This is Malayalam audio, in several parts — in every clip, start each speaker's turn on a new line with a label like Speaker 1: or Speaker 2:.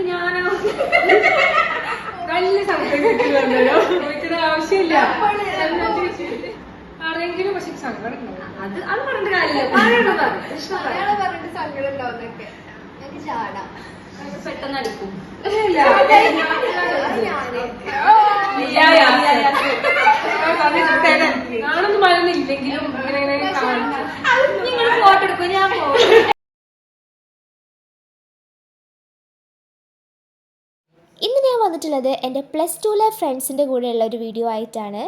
Speaker 1: ഞാനോ നല്ല സങ്കടം കിട്ടുന്നുണ്ടല്ലോ, ചോദിക്കുന്ന ആവശ്യമില്ല. ആരെങ്കിലും പക്ഷെ സങ്കടം
Speaker 2: അത് പറഞ്ഞിട്ട് കാര്യമില്ല.
Speaker 3: പറഞ്ഞിട്ട് സങ്കടം ഉണ്ടാവുന്നൊക്കെ എനിക്ക് ചാടാം,
Speaker 2: പെട്ടെന്ന് അടുക്കും.
Speaker 1: ഞാനൊന്നും പറയുന്നില്ലെങ്കിലും
Speaker 2: നിങ്ങൾ ഫോട്ടോ എടുക്കും, ഞാൻ പോകും.
Speaker 4: ഇന്ന് ഞാൻ വന്നിട്ടുള്ളത് എൻ്റെ +2 ഫ്രണ്ട്സിൻ്റെ കൂടെയുള്ള ഒരു വീഡിയോ ആയിട്ടാണ്.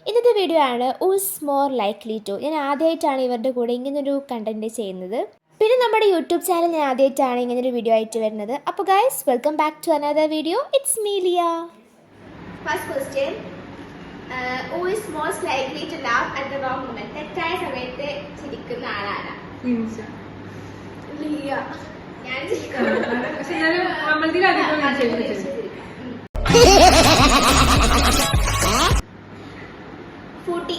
Speaker 4: ഇന്നത്തെ വീഡിയോ ആണ് ഊസ് മോർ ലൈക്ലി ടു. ഞാൻ ആദ്യമായിട്ടാണ് ഇവരുടെ കൂടെ ഇങ്ങനൊരു കണ്ടൻറ്റ് ചെയ്യുന്നത്. പിന്നെ നമ്മുടെ യൂട്യൂബ് ചാനൽ ഞാൻ ആദ്യമായിട്ടാണ് ഇങ്ങനൊരു വീഡിയോ ആയിട്ട് വരുന്നത്. അപ്പോൾ guys, welcome back to another video. It's me Liya.
Speaker 3: First question, who is most likely to laugh at the wrong moment? തെറ്റായ സമയത്ത് ചിരിക്കുന്ന ആളാണ്? ലിയ. ഞാൻ
Speaker 1: പക്ഷെ എന്നാലും നമ്മളതിലധികം
Speaker 3: ഫൂട്ടി.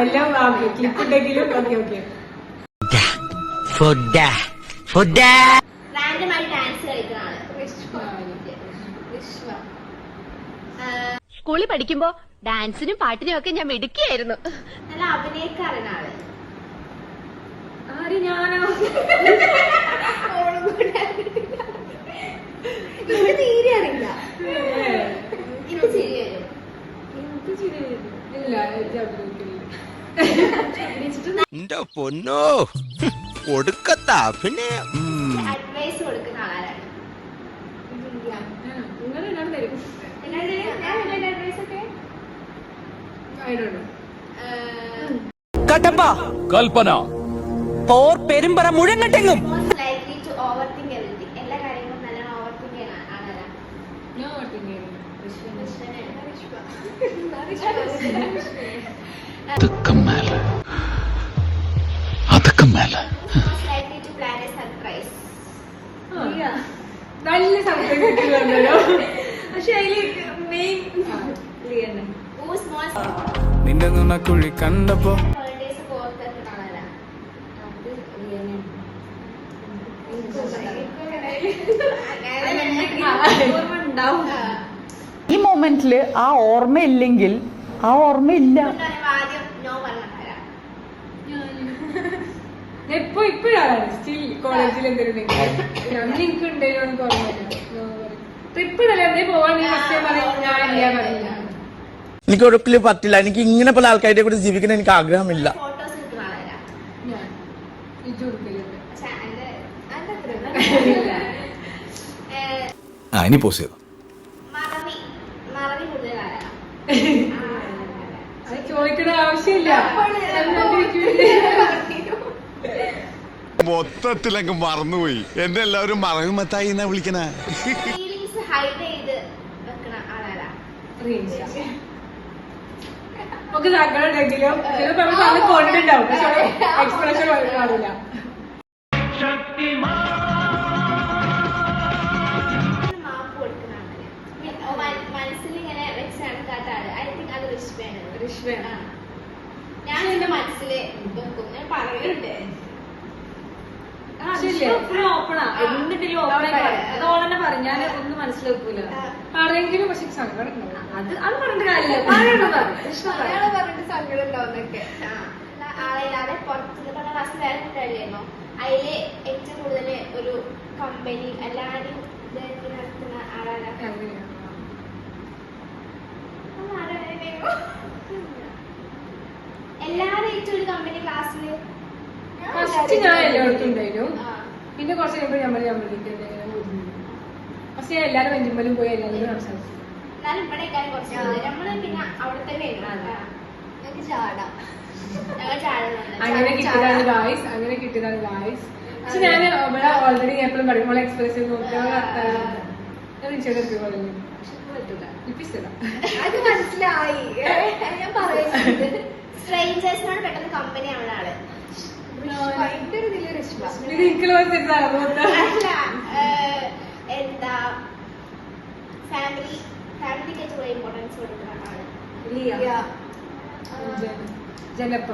Speaker 1: എല്ലാം ക്ലിപ്പ് ഉണ്ടെങ്കിലും
Speaker 3: റാൻഡമായി ഡാൻസ് കളിക്കുന്ന ആള്?
Speaker 5: സ്കൂളിൽ പഠിക്കുമ്പോ ഡാൻസിനും പാട്ടിനും ഒക്കെ ഞാൻ മിടുക്കിയായിരുന്നു.
Speaker 3: നല്ല അഭിനയക്കാരൻ ആള്?
Speaker 1: ഞാനോ
Speaker 3: എനിക്ക് തീരെ അറിയില്ല. എനിക്ക് ചിരി വരും.
Speaker 6: എന്റെ പൊന്നോ ഒടുക്കത്താ. പിന്നെ
Speaker 3: അഡ്വൈസ് കൊടുക്കുന്ന ആളാരാണ്?
Speaker 7: കട്ടപ്പ കൽപ്പന പോർ പെരുമ്പറ മുഴങ്ങട്ടെങ്ങും.
Speaker 3: Likely to overthink everything. എല്ലാ കാര്യങ്ങളും നല്ലോണം ഓവർതിങ്ക് ചെയ്യുന്ന ആളാരാ? Likely to plan a surprise?
Speaker 1: നല്ല സങ്കടം കിട്ടുന്നുണ്ടല്ലോ,
Speaker 2: പക്ഷെ അതില് മെയിൻ
Speaker 3: Who's most
Speaker 7: നിന്റെ നുണക്കുഴി കണ്ടപ്പോ
Speaker 3: holidays ഒക്കെ ഓർത്തെടുക്കുന്ന ആളാരാ?
Speaker 2: ഉണ്ടാവും.
Speaker 8: ഈ മൊമെന്റില് ആ ഓർമ്മയില്ലെങ്കിൽ ആ ഓർമ്മയില്ല.
Speaker 3: ആദ്യം നോ പറഞ്ഞ ആരാ?
Speaker 1: ഇപ്പോഴാണ് സ്റ്റിൽ കോളേജിൽ എന്തെങ്കിലും അന്ന് എനിക്ക് ഉണ്ടല്ലോ എനിക്ക് ഓർമ്മയില്ല. ട്രിപ്പിടല്ലേ എന്തേ പോവാൻ പറയും, ഞാൻ ഇല്ല പറയില്ല.
Speaker 6: എനിക്ക് ഒരിക്കലും പറ്റില്ല. എനിക്ക് ഇങ്ങനെ പല ആൾക്കാരുടെ കൂടെ ജീവിക്കണം എനിക്ക് ആഗ്രഹമില്ല.
Speaker 3: ഫോട്ടോസ് എടുക്കുന്ന ആളാരാ?
Speaker 1: ഞാൻ ഇത് കൊടുക്കലുണ്ട്.
Speaker 3: പക്ഷെ
Speaker 7: ഇനി പോസ് ചെയ്തു.
Speaker 3: മറവി കൂടുതൽ ആരാ?
Speaker 1: അത് ചോദിക്കേണ്ട ആവശ്യമില്ല.
Speaker 9: മൊത്തത്തിലങ്ങ് മറന്നുപോയി. എന്നെ എല്ലാവരും മറകുമത്തായി എന്നാ വിളിക്കണ.
Speaker 3: ഫീലിങ്സ് ഹൈഡ് ചെയ്ത് വെക്കണ ആളാരാ?
Speaker 1: നമുക്ക് സങ്കടം ഉണ്ടെങ്കിലും കൊണ്ടുണ്ടാവും, പക്ഷെ എക്സ്പ്രഷൻ പാടില്ല.
Speaker 3: മാപ്പ് കൊടുക്കുന്ന ആളാണ്? മനസ്സിൽ ഇങ്ങനെ വെച്ച് നടക്കാത്ത ആള്? ഐ തിങ്ക് അത് റിഷ്വയാണ്. ഞാൻ എന്റെ മനസ്സില് വെക്കും, ഞാൻ പറയുന്നുണ്ട്.
Speaker 2: ഓപ്പണാ, എന്നിട്ടില്ല ഓപ്പണെ പറയും. ഞാൻ ഒന്നും മനസ്സിലാക്കൂല.
Speaker 1: ആരെങ്കിലും പക്ഷെ സങ്കടം ഉണ്ടാവും.
Speaker 2: അത് പറഞ്ഞിട്ട് കാര്യമില്ല.
Speaker 3: അയാള് പറഞ്ഞിട്ട് സങ്കടം ഉണ്ടാവുന്നൊക്കെ. ആളില്ലാതെ പുറത്തുനിന്ന് പറഞ്ഞ ക്ലാസ് വേറെ ഉണ്ടായിരുന്നു. അതില് ഏറ്റവും കൂടുതൽ ഒരു കമ്പനി എല്ലാരും ഇതായിട്ട് നടത്തുന്ന ആളാണ്? എല്ലാരും ഏറ്റവും ഒരു കമ്പനി ക്ലാസ്സില്
Speaker 1: ഫസ്റ്റ് ഞാൻ എല്ലായിടത്തും ഉണ്ടായിരുന്നു. പിന്നെ കുറച്ച് കഴിയുമ്പോൾ പക്ഷെ എല്ലാരും വെഞ്ചുമ്പലും പോയി എല്ലാവരും സംസാരിച്ചു.
Speaker 3: എന്നാലും ഇവിടെ കുറച്ച് നമ്മള് പിന്നെ അവിടെ തന്നെ ഞങ്ങൾക്ക് ചാടാം. ഞങ്ങൾ ചാടുന്നുണ്ട്.
Speaker 1: അങ്ങനെ കിട്ടിയതാണ് ഗായ്സ്, അങ്ങനെ കിട്ടിയതാണ് ഗായ്സ്. പക്ഷെ ഞാൻ ഇവിടെ ഓൾറെഡി എപ്പോഴും പറയും നമ്മളെ എക്സ്പ്രഷൻ നോക്കിയാൽ
Speaker 3: അത് മനസ്സിലായി. ഞാൻ പറയുന്നത് സ്ട്രേഞ്ചേഴ്സിനോട് പെട്ടെന്ന് കമ്പനി ആവുന്ന ആള്? എന്താ ഫാമിലിക്ക് ഏറ്റവും ഇമ്പോർട്ടൻസ് കൊടുക്കുന്ന ആള്?
Speaker 1: ജനപ്പ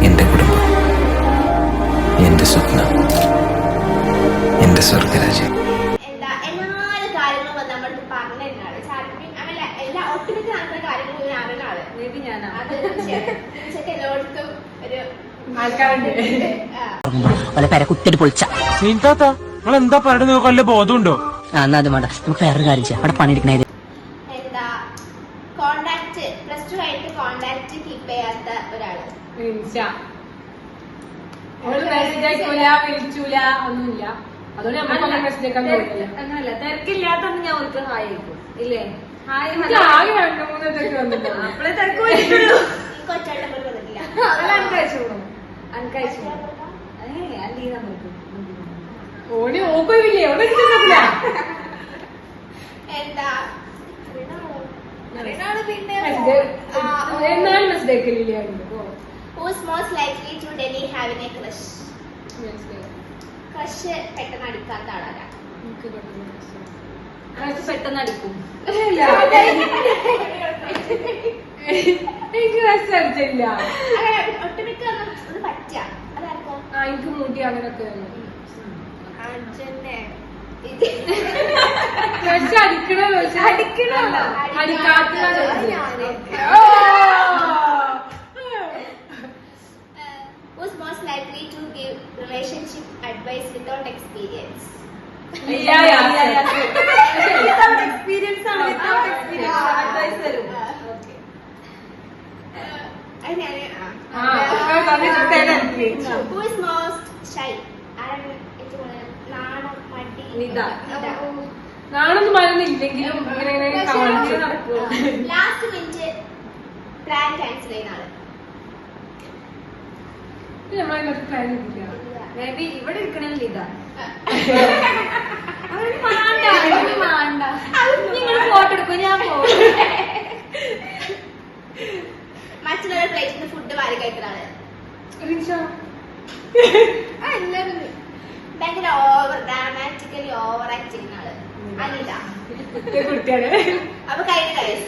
Speaker 7: എന്റെ കുടുംബം എന്റെ സ്വപ്നം, എന്റെ സ്വർഗരാജ്യം.
Speaker 3: എന്താ എല്ലാ കാര്യങ്ങളും വന്ന് നമ്മളടുത്ത് പറഞ്ഞ ആള് അങ്ങനെ എല്ലാ ഒട്ടുമിക്ക നടക്കുന്ന കാര്യങ്ങളും ഇവൻ അറിയുന്ന ആള്.
Speaker 2: മേ ബി ഞാനാ.
Speaker 3: അത് തീർച്ചയായിട്ടും എല്ലായിടത്തും ഒരു
Speaker 1: ആൾക്കാരുണ്ട്.
Speaker 5: പേരെ കുത്തിട്ട് പൊളിച്ച
Speaker 7: നിങ്ങൾ എന്താ പറയുന്നത്? വല്ല ബോധമുണ്ടോ?
Speaker 5: എന്നാ അത് വേണ്ട, നമുക്ക് വേറൊരു കാര്യം ചെയ്യാം. അവിടെ പണിയെടുക്കണേ
Speaker 3: എന്താ കോണ്ടാക്ട് +2 കഴിഞ്ഞിട്ട് കോണ്ടാക്ട് കീപ്പ് ചെയ്യാത്ത ഒരാള്.
Speaker 1: അവള് മെസ്സേജ് അയക്കൂല, വിളിച്ചൂല, ഒന്നുമില്ല. അതുകൊണ്ട് നമ്മൾ മെസ്സേജ് അയക്കാൻ പോകില്ല.
Speaker 2: അങ്ങനല്ല, തിരക്കില്ലാത്തന്ന് ഞാൻ അവർക്ക് ഹായ് അയക്കും. ഇല്ലേ? ഹായ്
Speaker 1: ആകെ 2-3 ഇതൊക്കെ വന്നിട്ട്
Speaker 2: അപ്പളെ തിരക്ക് പോയിട്ടുള്ളൂ.
Speaker 3: എനിക്ക് ഒറ്റ നമ്പർ വന്നിട്ടില്ല.
Speaker 2: അനക്കയച്ചു അല്ല ഈ നമ്മൾക്ക്
Speaker 1: ഓടി ഓക്കില്ലേ, ഓടെ കിട്ടുന്നില്ല.
Speaker 3: എന്താ അറിയണാള് പിന്നെ
Speaker 1: എന്നാലും മെസ്സേജ് അയക്കലില്ല.
Speaker 3: who's most likely to Delhi having a crush? Crush പെട്ടെന്ന് അടിക്കാത്ത ആളാണ്.
Speaker 2: പെട്ടെന്ന് അടിക്കും.
Speaker 1: എനിക്ക് മെസ്സേജ് അയച്ചില്ല.
Speaker 3: അങ്ങനെ ഒട്ടുമിക്ക ഒന്ന് പറ്റുക അതാർക്കും
Speaker 1: എനിക്ക് മൂടി അങ്ങനൊക്കെ
Speaker 3: അർജുനെ
Speaker 1: മെസ്സേജ് അടിക്കണല്ലോ, അടിക്കണല്ലോ, അടിക്കാത്ത
Speaker 3: who's most likely to give relationship advice without experience?
Speaker 2: Experience ആണ്. അഡ്വൈസ് തരും.
Speaker 3: Who is most shy? ആരാണ് ഏറ്റവും കൂടുതൽ നാണം മടി?
Speaker 2: നിത.
Speaker 1: നാണൊന്നും മരുന്നില്ലെങ്കിലും ഇങ്ങനെ കാണിച്ചു.
Speaker 3: ലാസ്റ്റ് മിനിറ്റ് പ്ലാൻ ക്യാൻസൽ ചെയ്യുന്ന ആള്.
Speaker 1: നമ്മളതിനൊക്കെ പ്ലാൻ ചെയ്തില്ല.
Speaker 2: മേ ബി ഇവിടെ ഇരിക്കണില്ല ഇതാ. നിങ്ങൾ ഫോട്ടോ എടുക്കും, ഞാൻ പോകും.
Speaker 3: മറ്റുള്ളവരുടെ പ്ലേറ്റിൽ നിന്ന് ഫുഡ് വാരി കഴിക്കുന്ന ആള്. എല്ലാവരും ഭയങ്കര ഓവർ ഡ്രാമാറ്റിക്കലി ഓവർ ആക്ട് ചെയ്യുന്ന ആള്. അനിത.
Speaker 1: കുട്ടിയാണ്.
Speaker 3: അപ്പൊ കഴിഞ്ഞ
Speaker 1: ഗൈസ്